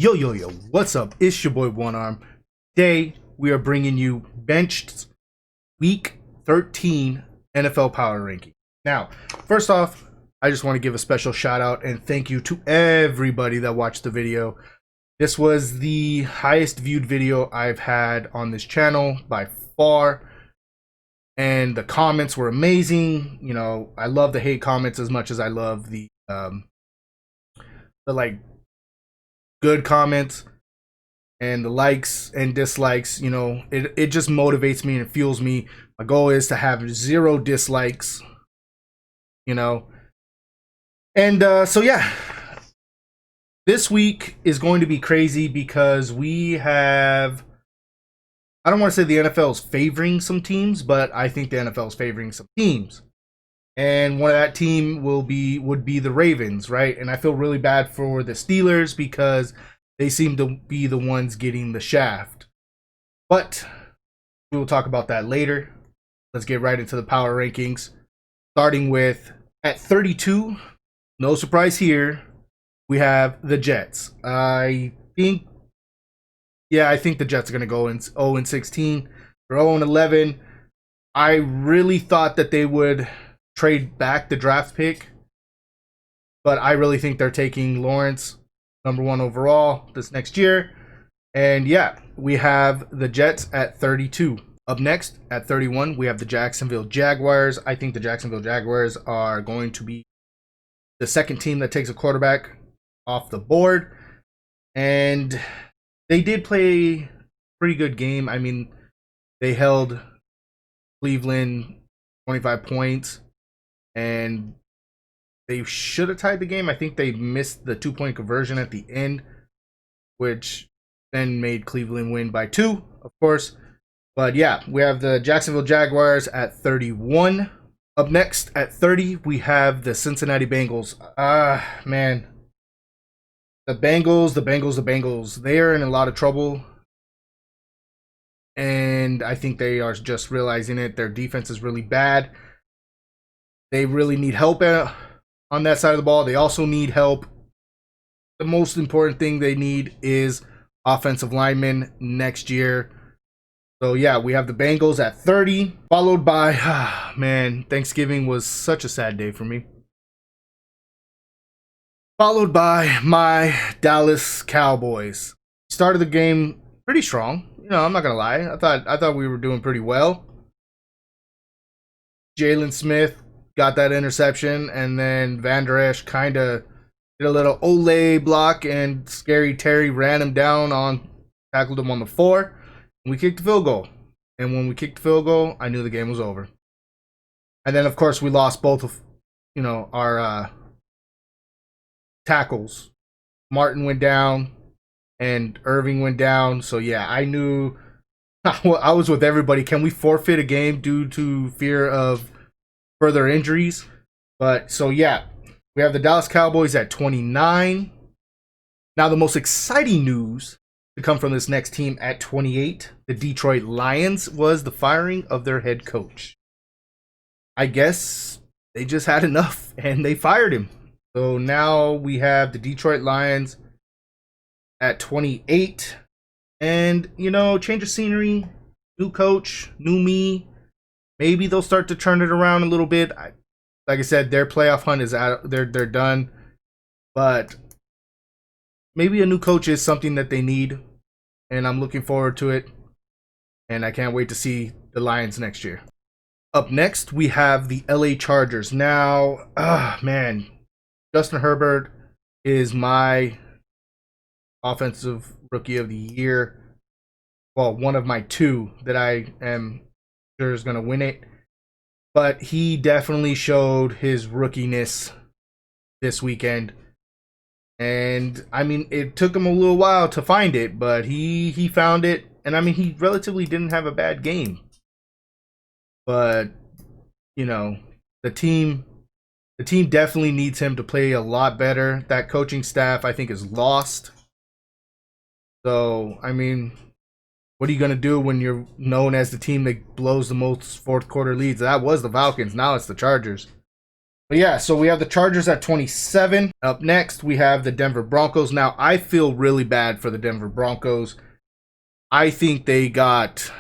Yo, yo, yo, what's up? It's your boy One Arm. Today, we are bringing you Benched Week 13 NFL Power Ranking. Now, first off, I just want to give a special shout out and thank you to everybody that watched the video. This was the highest viewed video I've had on this channel by far. And the comments were amazing. You know, I love the hate comments as much as I love the good comments, and the likes and dislikes. You know, it just motivates me and fuels me. My goal is to have 0 dislikes, you know. And so yeah, this week is going to be crazy because we have, I don't want to say the NFL is favoring some teams, but I think the NFL is favoring some teams. And one of that team would be the Ravens, right? And I feel really bad for the Steelers because they seem to be the ones getting the shaft. But we will talk about that later. Let's get right into the power rankings. Starting with at 32, no surprise here, we have the Jets. I think the Jets are going to go in 0-16. They're 0-11. I really thought that they would trade back the draft pick, but I really think they're taking Lawrence number 1 overall this next year. And yeah, we have the Jets at 32. Up next at 31, we have the Jacksonville Jaguars. I think the Jacksonville Jaguars are going to be the second team that takes a quarterback off the board, and they did play a pretty good game. I mean, they held Cleveland 25 points. And they should have tied the game. I think they missed the 2-point conversion at the end, which then made Cleveland win by 2, of course. But yeah, we have the Jacksonville Jaguars at 31. Up next at 30, we have the Cincinnati Bengals. Man. The Bengals. They are in a lot of trouble. And I think they are just realizing it. Their defense is really bad. They really need help on that side of the ball. They also need help. The most important thing they need is offensive linemen next year. So yeah, we have the Bengals at 30, followed by, man, Thanksgiving was such a sad day for me. Followed by my Dallas Cowboys. Started the game pretty strong. You know, I'm not gonna lie. I thought we were doing pretty well. Jalen Smith got that interception, and then Van Der Esch kind of did a little Olay block, and Scary Terry ran him down tackled him on the 4, and we kicked the field goal. And when we kicked the field goal, I knew the game was over. And then, of course, we lost both of, our tackles. Martin went down, and Irving went down. So yeah, I knew I was with everybody. Can we forfeit a game due to fear of further injuries? But so yeah, we have the Dallas Cowboys at 29. Now the most exciting news to come from this next team at 28, the Detroit Lions, was the firing of their head coach. I guess they just had enough and they fired him. So now we have the Detroit Lions at 28. And, change of scenery, new coach, new me. Maybe they'll start to turn it around a little bit. Like I said, their playoff hunt is out. They're done. But maybe a new coach is something that they need. And I'm looking forward to it. And I can't wait to see the Lions next year. Up next, we have the LA Chargers. Now, man, Justin Herbert is my offensive rookie of the year. Well, one of my 2 that I am sure is going to win it. But he definitely showed his rookiness this weekend. And, I mean, it took him a little while to find it, but he found it. And, I mean, he relatively didn't have a bad game. But, the team definitely needs him to play a lot better. That coaching staff, I think, is lost. So, I mean, what are you going to do when you're known as the team that blows the most fourth quarter leads? That was the Falcons. Now it's the Chargers. But yeah, so we have the Chargers at 27. Up next, we have the Denver Broncos. Now, I feel really bad for the Denver Broncos. I think they got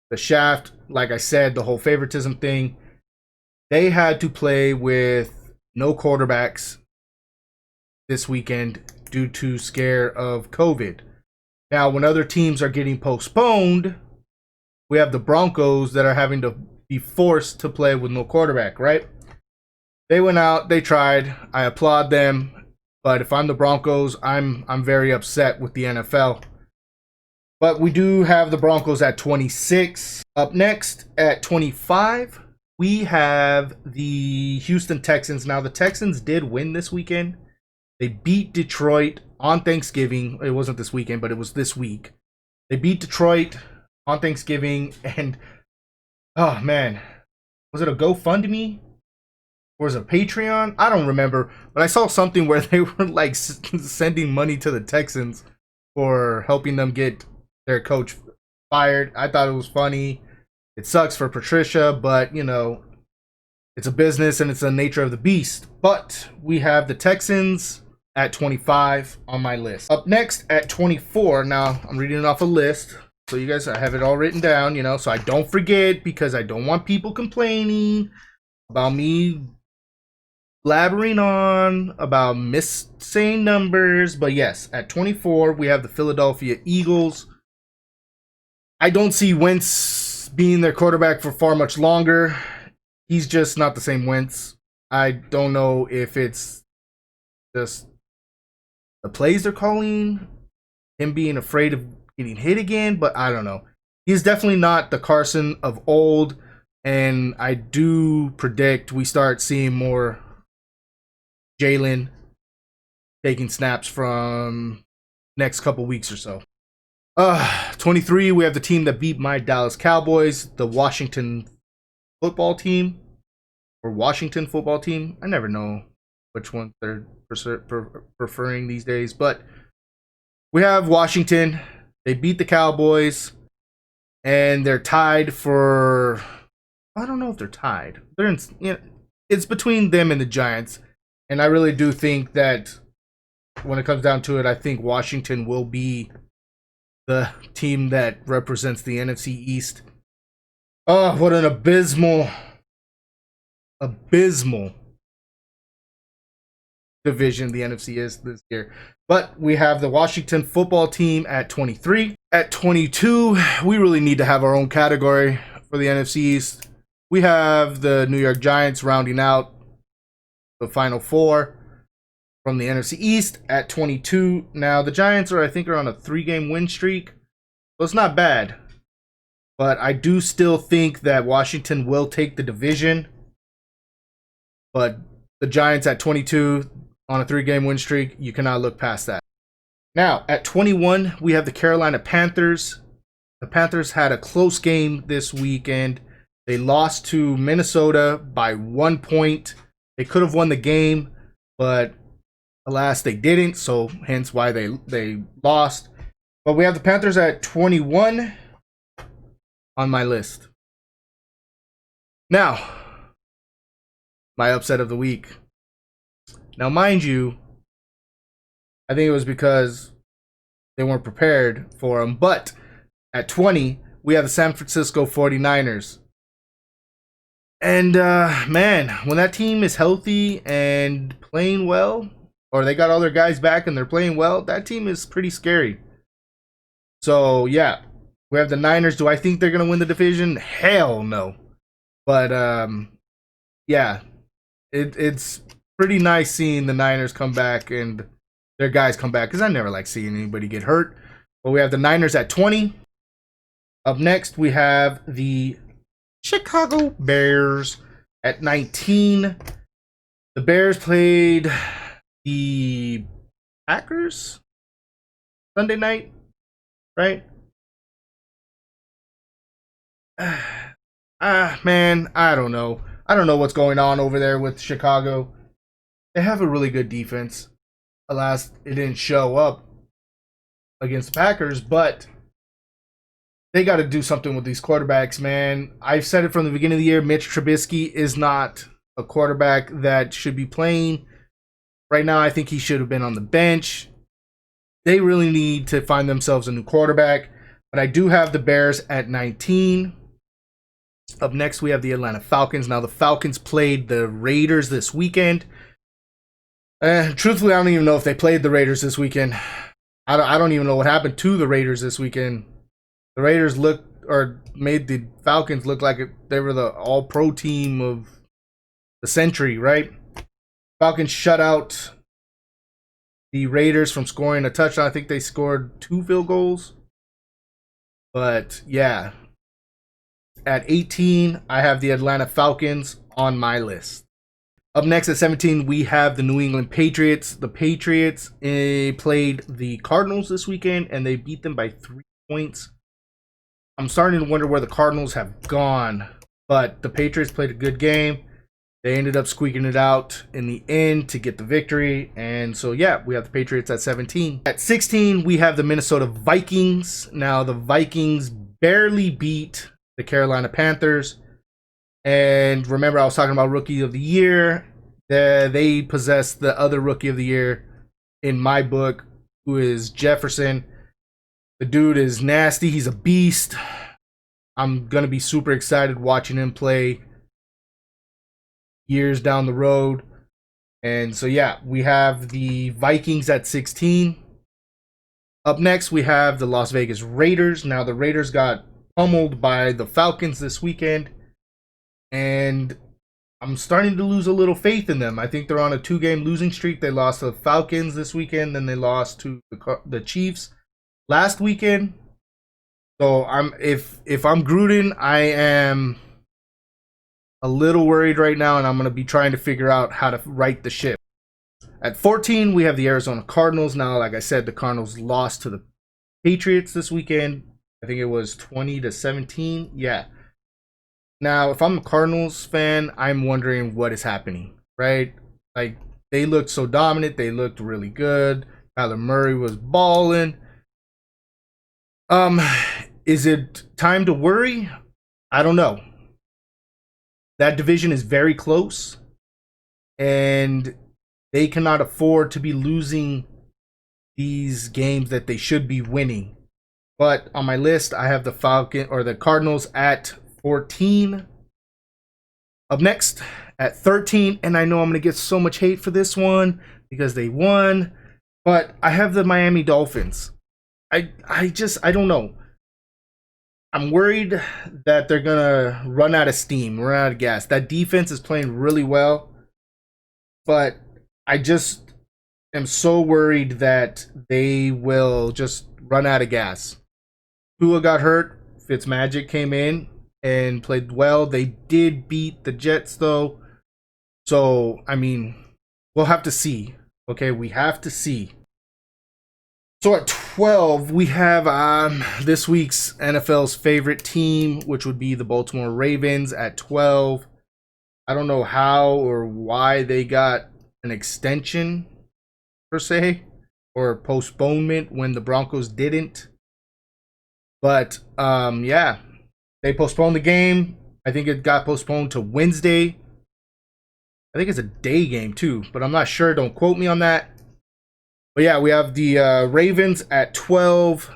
the shaft. Like I said, the whole favoritism thing. They had to play with no quarterbacks this weekend due to scare of COVID. Now, when other teams are getting postponed, we have the Broncos that are having to be forced to play with no quarterback, right? They went out, they tried. I applaud them, but if I'm the Broncos, I'm very upset with the NFL. But we do have the Broncos at 26. Up next at 25, we have the Houston Texans. Now, the Texans did win this weekend. They beat Detroit on Thanksgiving. It wasn't this weekend, but it was this week. They beat Detroit on Thanksgiving, and oh man, was it a GoFundMe? Or was it a Patreon? I don't remember, but I saw something where they were like sending money to the Texans for helping them get their coach fired. I thought it was funny. It sucks for Patricia, but you know, it's a business and it's the nature of the beast. But we have the Texans at 25 on my list. Up next at 24. Now I'm reading it off a list, so you guys, I have it all written down, you know, so I don't forget, because I don't want people complaining about me blabbering on about missaying numbers. But yes, at 24 we have the Philadelphia Eagles. I don't see Wentz being their quarterback for far much longer. He's just not the same Wentz. I don't know if it's just the plays they're calling, him being afraid of getting hit again, but I don't know. He's definitely not the Carson of old, and I do predict we start seeing more Jalen taking snaps from next couple weeks or so. 23, we have the team that beat my Dallas Cowboys, the Washington football team, or Washington football team. I never know which one they're preferring these days, but we have Washington. They beat the Cowboys, and they're tied for, I don't know if they're tied. They're in, you know, it's between them and the Giants. And I really do think that when it comes down to it, I think Washington will be the team that represents the NFC East. Oh, what an abysmal division the NFC is this year. But we have the Washington football team at 23. At 22, we really need to have our own category for the NFC East. We have the New York Giants rounding out the final four from the NFC East at 22. Now, the Giants I think are on a 3-game win streak, so it's not bad. But I do still think that Washington will take the division. But the Giants at 22 on a 3-game win streak, you cannot look past that. Now, at 21, we have the Carolina Panthers. The Panthers had a close game this weekend. They lost to Minnesota by 1 point. They could have won the game, but alas, they didn't, so hence why they lost. But we have the Panthers at 21 on my list. Now, my upset of the week. Now, mind you, I think it was because they weren't prepared for them. But at 20, we have the San Francisco 49ers. And, man, when that team is healthy and playing well, or they got all their guys back and they're playing well, that team is pretty scary. So, yeah, we have the Niners. Do I think they're going to win the division? Hell no. But, yeah, it's pretty nice seeing the Niners come back and their guys come back, because I never like seeing anybody get hurt. But we have the Niners at 20. Up next, we have the Chicago Bears at 19. The Bears played the Packers Sunday night, right? Man, I don't know. I don't know what's going on over there with Chicago. They have a really good defense. Alas, it didn't show up against the Packers, but they got to do something with these quarterbacks, man. I've said it from the beginning of the year. Mitch Trubisky is not a quarterback that should be playing. Right now, I think he should have been on the bench. They really need to find themselves a new quarterback. But I do have the Bears at 19. Up next, we have the Atlanta Falcons. Now, the Falcons played the Raiders this weekend. Truthfully, I don't even know if they played the Raiders this weekend. I don't even know what happened to the Raiders this weekend. The Raiders made the Falcons look like they were the all-pro team of the century, right? Falcons shut out the Raiders from scoring a touchdown. I think they scored 2 field goals. But yeah, at 18, I have the Atlanta Falcons on my list. Up next at 17, we have the New England Patriots. The Patriots played the Cardinals this weekend, and they beat them by 3 points. I'm starting to wonder where the Cardinals have gone, but the Patriots played a good game. They ended up squeaking it out in the end to get the victory. And so, yeah, we have the Patriots at 17. At 16, we have the Minnesota Vikings. Now, the Vikings barely beat the Carolina Panthers. And remember, I was talking about Rookie of the Year. They possess the other Rookie of the Year in my book, who is Jefferson. The dude is nasty. He's a beast. I'm going to be super excited watching him play years down the road. And so, yeah, we have the Vikings at 16. Up next, we have the Las Vegas Raiders. Now, the Raiders got pummeled by the Falcons this weekend, and I'm starting to lose a little faith in them. I think they're on a 2-game losing streak. They lost to the Falcons this weekend, then they lost to the Chiefs last weekend. So if I'm Gruden, I am a little worried right now, and I'm going to be trying to figure out how to right the ship. At 14, we have the Arizona Cardinals. Now, like I said, the Cardinals lost to the Patriots this weekend. I think it was 20-17. Yeah. Now, if I'm a Cardinals fan, I'm wondering what is happening, right? Like, they looked so dominant. They looked really good. Kyler Murray was balling. Is it time to worry? I don't know. That division is very close, and they cannot afford to be losing these games that they should be winning. But on my list, I have the Cardinals at 14. Up next at 13, and I know I'm going to get so much hate for this one because they won, but I have the Miami Dolphins. I don't know. I'm worried that they're going to run out of steam, run out of gas. That defense is playing really well, but I just am so worried that they will just run out of gas. Tua got hurt. Fitzmagic came in and played well. They did beat the Jets, though. So, I mean, we'll have to see. Okay, we have to see. So at 12, we have this week's NFL's favorite team, which would be the Baltimore Ravens at 12. I don't know how or why they got an extension, per se, or postponement when the Broncos didn't. But, yeah, they postponed the game. I think it got postponed to Wednesday. I think it's a day game, too, but I'm not sure. Don't quote me on that. But yeah, we have the Ravens at 12.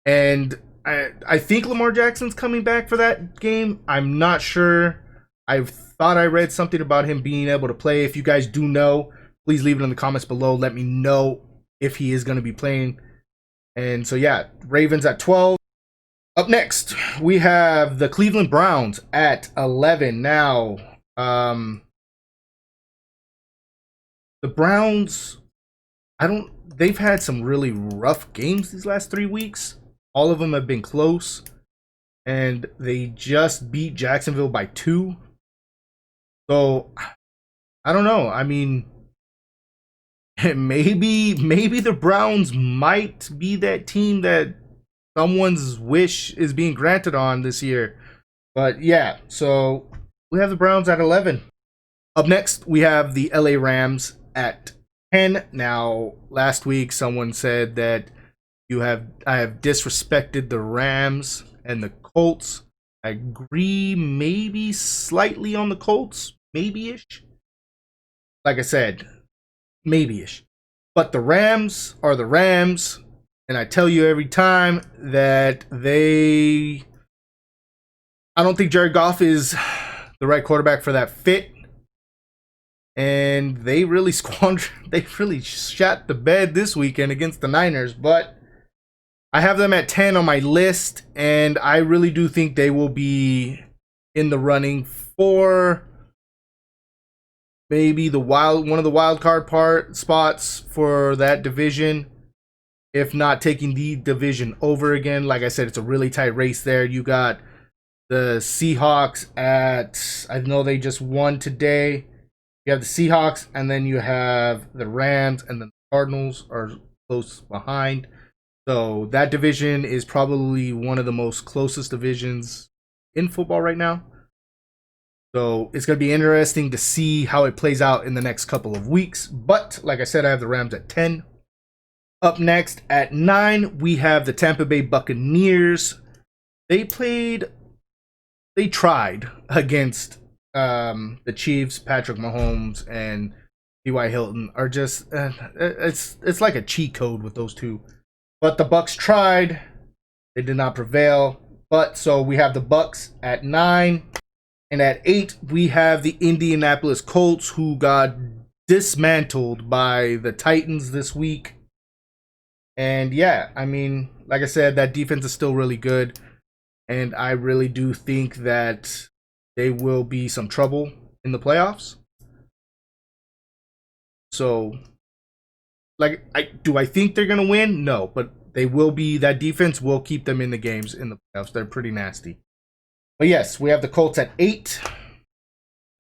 And I think Lamar Jackson's coming back for that game. I'm not sure. I thought I read something about him being able to play. If you guys do know, please leave it in the comments below. Let me know if he is going to be playing. And so yeah, Ravens at 12. Up next, we have the Cleveland Browns at 11. Now, the Browns, they've had some really rough games these last 3 weeks. All of them have been close, and they just beat Jacksonville by 2. So, I don't know. I mean, maybe the Browns might be that team that someone's wish is being granted on this year. But yeah, so we have the Browns at 11. Up next, we have the LA Rams at 10. Now, last week someone said that I have disrespected the Rams and the Colts. I agree maybe slightly on the Colts, maybe-ish. Like I said, maybe-ish. But the Rams are the Rams, and I tell you every time that I don't think Jared Goff is the right quarterback for that fit. And they really shot the bed this weekend against the Niners. But I have them at 10 on my list, and I really do think they will be in the running for maybe one of the wild card spots for that division, if not taking the division over again. Like I said, it's a really tight race there. You got the Seahawks I know they just won today. You have the Seahawks, and then you have the Rams, and the Cardinals are close behind. So that division is probably one of the most closest divisions in football right now. So it's going to be interesting to see how it plays out in the next couple of weeks. But like I said, I have the Rams at 10. Up next at 9, we have the Tampa Bay Buccaneers. They tried against the Chiefs. Patrick Mahomes and T.Y. Hilton are just it's like a cheat code with those two. But the Bucs tried. They did not prevail. But so we have the Bucs at 9. And at 8, we have the Indianapolis Colts, who got dismantled by the Titans this week. And yeah, I mean, like I said, that defense is still really good. And I really do think that they will be some trouble in the playoffs. So, like, do I think they're going to win? No, but they will be. That defense will keep them in the games in the playoffs. They're pretty nasty. But yes, we have the Colts at 8.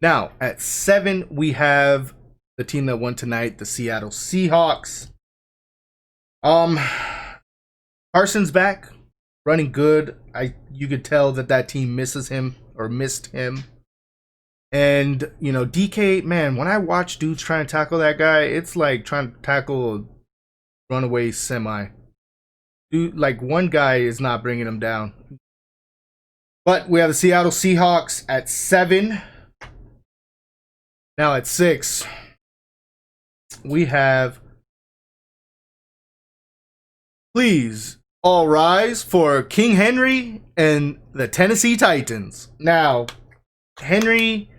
Now, at 7, we have the team that won tonight, the Seattle Seahawks. Carson's back, running good. You could tell that team misses him or missed him. And, you know, DK, man, when I watch dudes trying to tackle that guy, it's like trying to tackle a runaway semi. Dude, like, one guy is not bringing him down. But we have the Seattle Seahawks at 7. Now at 6, we have, please all rise for King Henry and the Tennessee Titans. Now, Henry,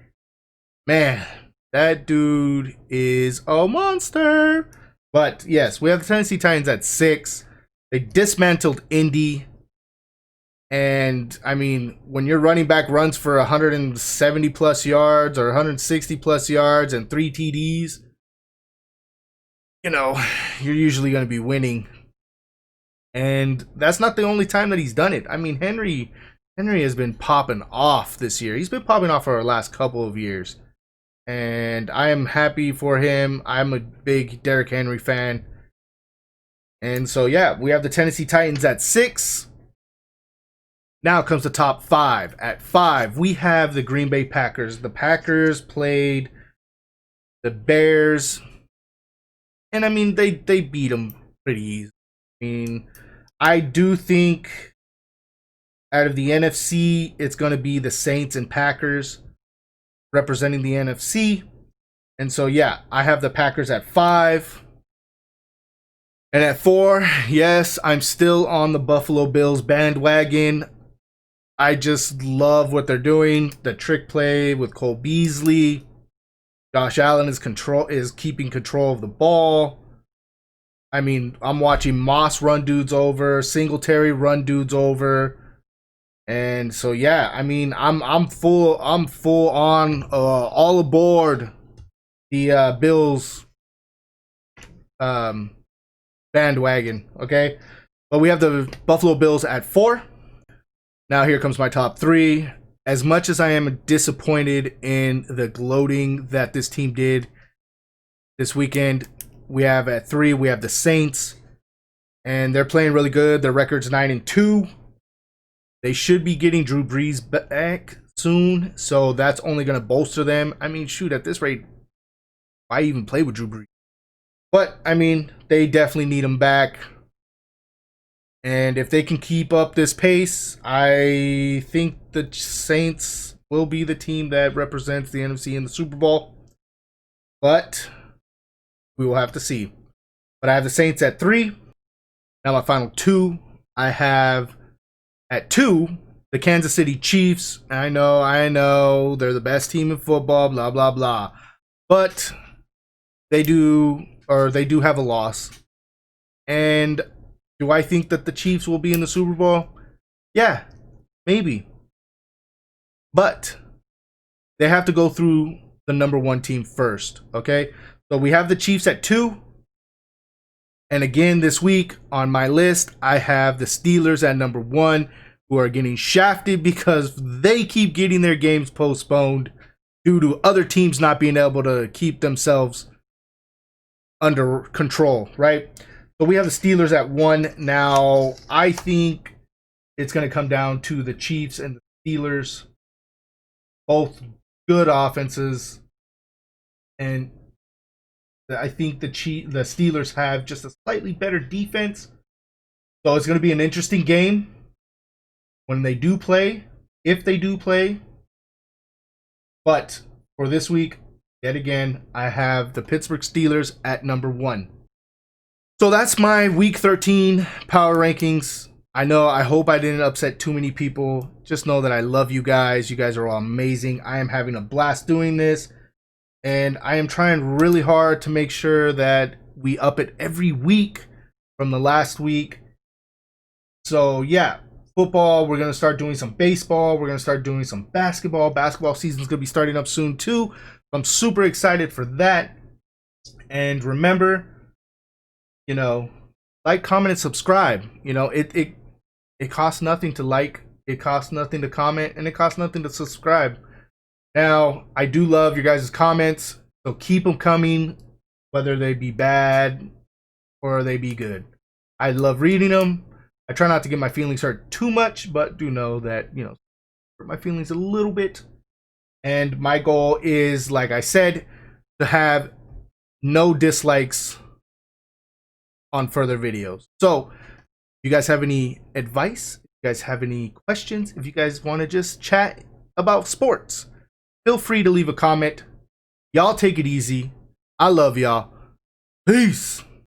man, that dude is a monster. But yes, we have the Tennessee Titans at 6. They dismantled Indy. And I mean, when your running back runs for 170 plus yards or 160 plus yards and 3 TDs, you know, you're usually going to be winning. And that's not the only time that he's done it. I mean, Henry has been popping off this year. He's been popping off for the last couple of years. And I am happy for him. I'm a big Derrick Henry fan. And so, yeah, we have the Tennessee Titans at 6. Now comes the top 5. At 5, we have the Green Bay Packers. The Packers played the Bears. And, I mean, they beat them pretty easy. I mean, I do think out of the NFC, it's going to be the Saints and Packers representing the NFC. And so, yeah, I have the Packers at 5. And at 4, yes, I'm still on the Buffalo Bills bandwagon. I just love what they're doing. The trick play with Cole Beasley. Josh Allen is keeping control of the ball. I mean, I'm watching Moss run dudes over, Singletary run dudes over. And so yeah, I mean, I'm full on all aboard the Bills bandwagon, okay? But we have the Buffalo Bills at 4. Now here comes my top 3. As much as I am disappointed in the gloating that this team did this weekend, we have at 3, we have the Saints. And they're playing really good. Their record's 9-2. They should be getting Drew Brees back soon. So that's only going to bolster them. I mean, shoot, at this rate, why even play with Drew Brees? But, I mean, they definitely need him back. And if they can keep up this pace, I think the Saints will be the team that represents the NFC in the Super Bowl, but we will have to see. But I have the Saints at 3. Now my final 2, I have at 2 the Kansas City Chiefs. I know, they're the best team in football, blah, blah, blah. But they do have a loss. And do I think that the Chiefs will be in the Super Bowl? Yeah, maybe. But they have to go through the number 1 team first, okay? So we have the Chiefs at 2. And again, this week on my list, I have the Steelers at number 1, who are getting shafted because they keep getting their games postponed due to other teams not being able to keep themselves under control, right? So we have the Steelers at 1. Now, I think it's going to come down to the Chiefs and the Steelers. Both good offenses. And I think the Steelers have just a slightly better defense. So it's going to be an interesting game when they do play, if they do play. But for this week, yet again, I have the Pittsburgh Steelers at number 1. So that's my Week 13 power rankings. I hope I didn't upset too many people. Just know that I love you guys. You guys are all amazing. I am having a blast doing this. And I am trying really hard to make sure that we up it every week from the last week. So yeah, football, we're going to start doing some baseball. We're going to start doing some basketball. Basketball season's going to be starting up soon too. I'm super excited for that. And remember, like, comment, and subscribe. It costs nothing to like, it costs nothing to comment, and it costs nothing to subscribe. Now, I do love your guys' comments, so keep them coming, whether they be bad or they be good. I love reading them. I try not to get my feelings hurt too much, but do know that, hurt my feelings a little bit. And my goal is, like I said, to have no dislikes on further videos. So, if you guys have any advice, if you guys have any questions, if you guys want to just chat about sports, feel free to leave a comment. Y'all take it easy. I love y'all. Peace.